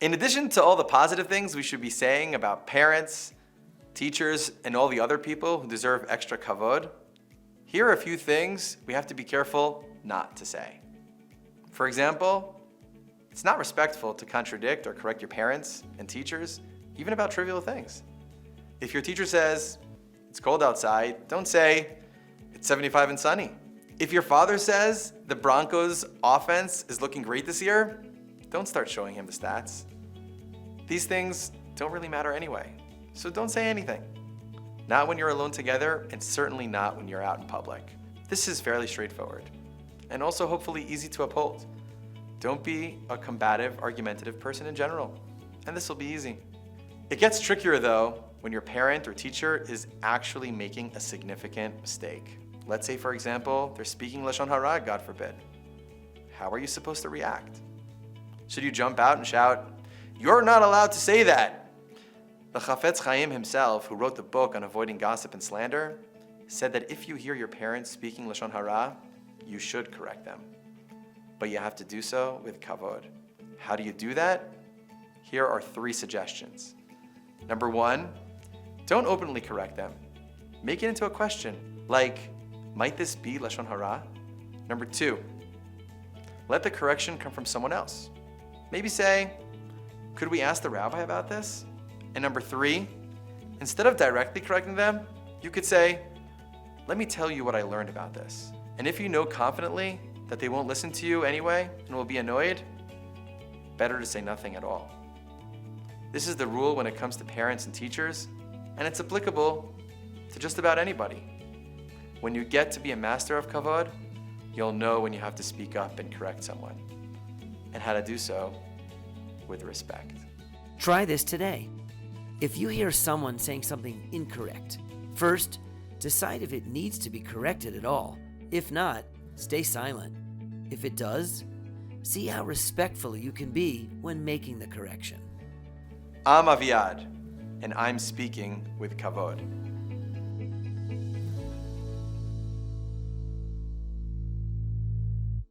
In addition to all the positive things we should be saying about parents, teachers, and all the other people who deserve extra kavod, here are a few things we have to be careful not to say. For example, it's not respectful to contradict or correct your parents and teachers, even about trivial things. If your teacher says, it's cold outside, don't say, it's 75 and sunny. If your father says the Broncos' offense is looking great this year, don't start showing him the stats. These things don't really matter anyway, so don't say anything. Not when you're alone together, and certainly not when you're out in public. This is fairly straightforward, and also hopefully easy to uphold. Don't be a combative, argumentative person in general, and this will be easy. It gets trickier though when your parent or teacher is actually making a significant mistake. Let's say, for example, they're speaking Lashon Hara, God forbid. How are you supposed to react? Should you jump out and shout, "You're not allowed to say that"? The Chafetz Chaim himself, who wrote the book on avoiding gossip and slander, said that if you hear your parents speaking Lashon Hara, you should correct them. But you have to do so with kavod. How do you do that? Here are 3 suggestions. Number 1, don't openly correct them. Make it into a question, like, might this be Lashon Hara? Number 2, let the correction come from someone else. Maybe say, could we ask the rabbi about this? And number 3, instead of directly correcting them, you could say, let me tell you what I learned about this. And if you know confidently that they won't listen to you anyway and will be annoyed, better to say nothing at all. This is the rule when it comes to parents and teachers, and it's applicable to just about anybody. When you get to be a master of kavod, you'll know when you have to speak up and correct someone, and how to do so with respect. Try this today. If you hear someone saying something incorrect, first, decide if it needs to be corrected at all. If not, stay silent. If it does, see how respectful you can be when making the correction. I'm Aviad, and I'm speaking with kavod.